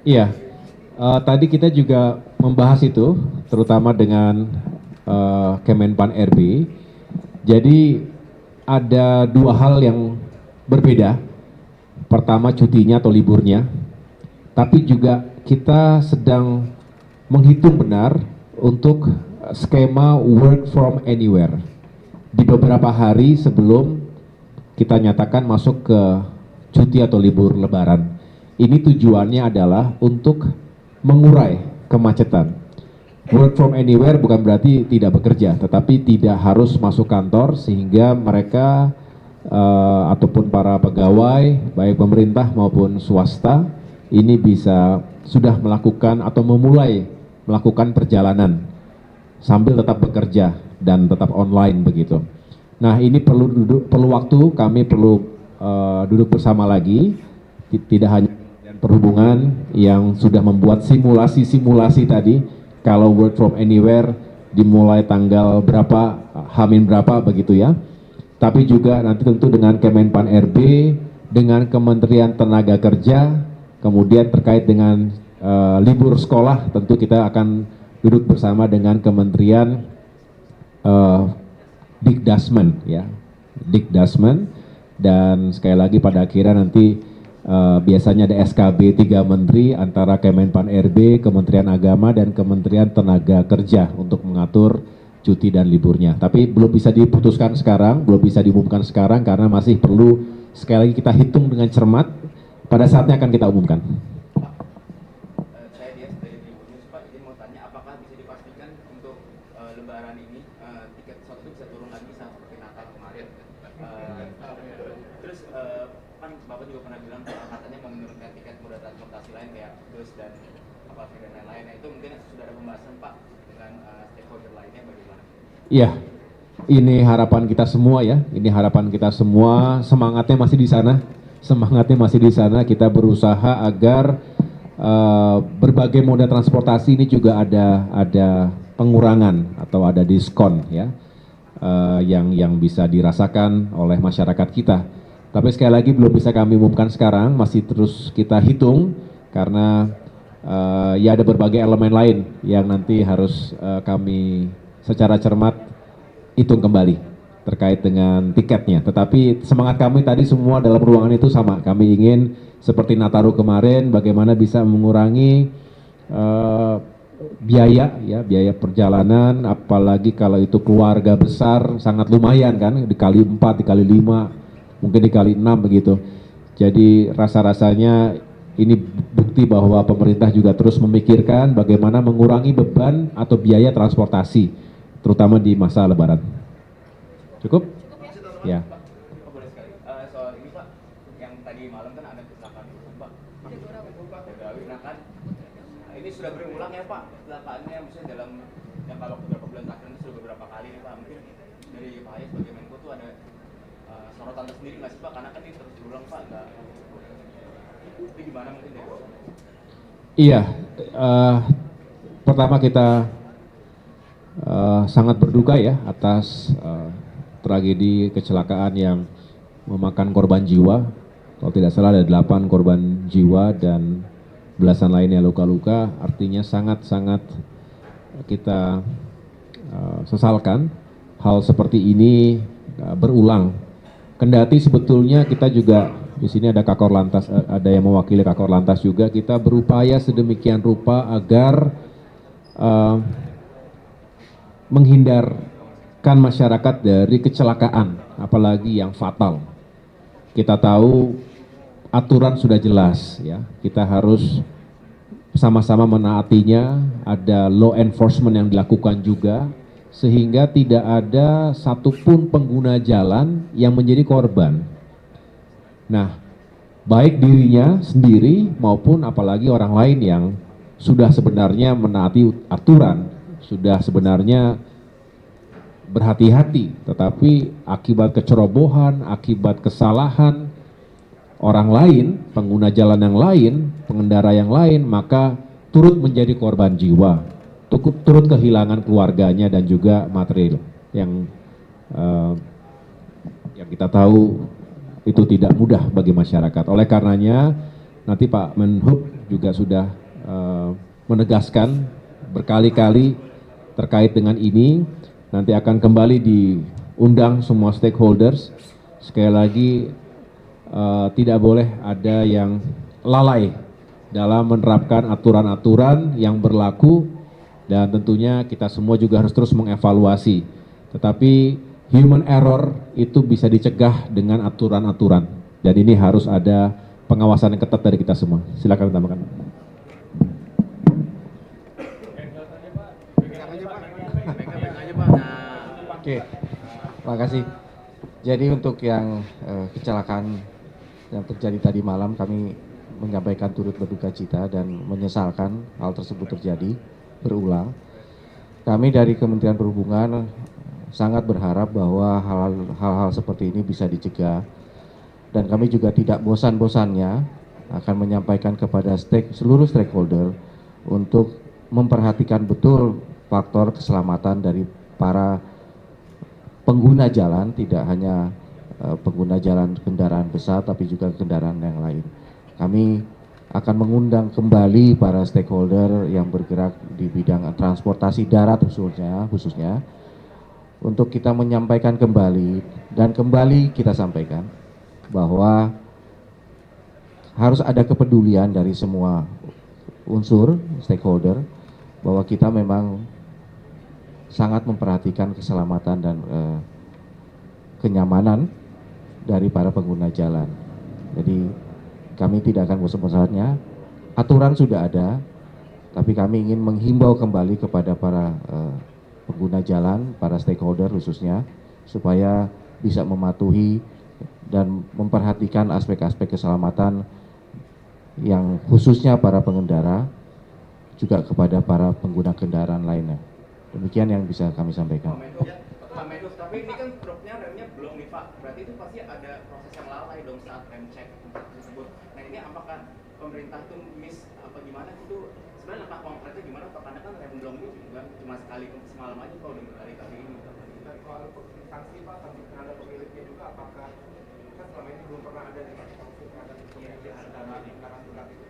Iya, tadi kita juga membahas itu, terutama dengan Kemenpan RB. Jadi ada dua hal yang berbeda. Pertama cutinya atau liburnya, tapi juga kita sedang menghitung benar untuk skema work from anywhere. Di beberapa hari sebelum kita nyatakan masuk ke cuti atau libur lebaran. Ini tujuannya adalah untuk mengurai kemacetan. Work from anywhere bukan berarti tidak bekerja, tetapi tidak harus masuk kantor sehingga mereka ataupun para pegawai, baik pemerintah maupun swasta, ini bisa sudah melakukan atau memulai melakukan perjalanan sambil tetap bekerja dan tetap online begitu. Nah ini perlu waktu, kami perlu duduk bersama lagi, tidak hanya Kementerian Perhubungan yang sudah membuat simulasi-simulasi tadi, kalau work from anywhere dimulai tanggal berapa, Hamin berapa begitu ya. Tapi juga nanti tentu dengan Kemenpan RB, dengan Kementerian Tenaga Kerja, kemudian terkait dengan libur sekolah, tentu kita akan duduk bersama dengan Kementerian Dikdasmen ya, Dikdasmen, dan sekali lagi pada akhirnya nanti biasanya ada SKB 3 menteri antara Kemenpan RB, Kementerian Agama, dan Kementerian Tenaga Kerja untuk mengatur cuti dan liburnya. Tapi belum bisa diputuskan sekarang, belum bisa diumumkan sekarang karena masih perlu sekali lagi kita hitung dengan cermat, pada saatnya akan kita umumkan. Saya Dias dari Tribunnews, Pak. Izin mau tanya, apakah bisa dipastikan untuk Lebaran ini tiket pesawat itu bisa turun lagi seperti Natal kemarin? Terus kan Bapak juga pernah bilang katanya mau menurunkan tiket moda transportasi lain kayak bus dan kapal feri dan lain-lain. Nah, itu mungkin sudah ada pembahasan Pak dengan stakeholder lainnya bagaimana? Iya, ini harapan kita semua ya, ini harapan kita semua, semangatnya masih di sana, semangatnya masih di sana. Kita berusaha agar berbagai moda transportasi ini juga ada pengurangan atau ada diskon ya, yang bisa dirasakan oleh masyarakat kita. Tapi sekali lagi belum bisa kami umumkan sekarang, masih terus kita hitung karena ya ada berbagai elemen lain yang nanti harus kami secara cermat hitung kembali terkait dengan tiketnya. Tetapi semangat kami tadi semua dalam ruangan itu sama. Kami ingin seperti Nataru kemarin, bagaimana bisa mengurangi biaya perjalanan, apalagi kalau itu keluarga besar, sangat lumayan kan, dikali 4, dikali 5, mungkin dikali 6 begitu. Jadi rasa-rasanya ini bukti bahwa pemerintah juga terus memikirkan bagaimana mengurangi beban atau biaya transportasi, terutama di masa Lebaran. Cukup? Ya. Pak, boleh sekali. Soal ini Pak, yang tadi malam kan ada kecelakaan itu Pak. Jagawi, nah kan ini sudah berulang ya Pak kecelakaannya, misalnya dalam yang kalau beberapa bulan terakhir ini sudah beberapa kali nih Pak. Mungkin dari Pak Hayes sebagai Menko tuh ada sorotan tersendiri nggak sih Pak? Karena kan ini terus berulang Pak. Itu gimana mungkin dari Bapak? Iya, pertama kita sangat berduka ya atas tragedi kecelakaan yang memakan korban jiwa. Kalau tidak salah ada 8 korban jiwa dan belasan lainnya luka-luka. Artinya sangat-sangat kita sesalkan hal seperti ini berulang. Kendati sebetulnya kita juga di sini ada Kakor Lantas, ada yang mewakili Kakor Lantas juga. Kita berupaya sedemikian rupa agar menghindarkan masyarakat dari kecelakaan, apalagi yang fatal. Kita tahu aturan sudah jelas ya, kita harus sama-sama menaatinya, ada law enforcement yang dilakukan juga, sehingga tidak ada satupun pengguna jalan yang menjadi korban. Nah, baik dirinya sendiri maupun apalagi orang lain yang sudah sebenarnya menaati aturan, sudah sebenarnya berhati-hati, tetapi akibat kecerobohan, akibat kesalahan orang lain, pengguna jalan yang lain, pengendara yang lain, maka turut menjadi korban jiwa, turut kehilangan keluarganya dan juga material yang kita tahu itu tidak mudah bagi masyarakat. Oleh karenanya nanti Pak Menhub juga sudah menegaskan berkali-kali terkait dengan ini, nanti akan kembali diundang semua stakeholders. Sekali lagi tidak boleh ada yang lalai dalam menerapkan aturan-aturan yang berlaku, dan tentunya kita semua juga harus terus mengevaluasi. Tetapi human error itu bisa dicegah dengan aturan-aturan, dan ini harus ada pengawasan yang ketat dari kita semua. Silakan tambahkan. Oke, terima kasih. Jadi untuk yang kecelakaan yang terjadi tadi malam, kami menyampaikan turut berduka cita dan menyesalkan hal tersebut terjadi berulang. Kami dari Kementerian Perhubungan sangat berharap bahwa hal-hal seperti ini bisa dicegah, dan kami juga tidak bosan-bosannya akan menyampaikan kepada seluruh stakeholder untuk memperhatikan betul faktor keselamatan dari para pengguna jalan, tidak hanya pengguna jalan kendaraan besar tapi juga kendaraan yang lain. Kami akan mengundang kembali para stakeholder yang bergerak di bidang transportasi darat khususnya untuk kita menyampaikan kembali, dan kembali kita sampaikan bahwa harus ada kepedulian dari semua unsur stakeholder, bahwa kita memang sangat memperhatikan keselamatan dan kenyamanan dari para pengguna jalan. Jadi kami tidak akan bosan-bosannya, aturan sudah ada, tapi kami ingin menghimbau kembali kepada para pengguna jalan, para stakeholder khususnya, supaya bisa mematuhi dan memperhatikan aspek-aspek keselamatan yang khususnya para pengendara, juga kepada para pengguna kendaraan lainnya. Demikian yang bisa kami sampaikan. Pak Menhub, tapi ini kan truknya remnya belum nih Pak, berarti itu pasti ada proses yang lalai dong saat rem cek tersebut. Nah ini apakah pemerintah itu miss apa gimana itu? Sebenarnya langkah konkretnya gimana Pak? Karena kan rem belum itu kan cuma sekali semalam aja kalau udah berkali-kali ini. Dan kalau sanksi Pak terhadap pemiliknya juga, apakah kan selama ini belum pernah ada sanksi terhadap pemiliknya karena berat itu?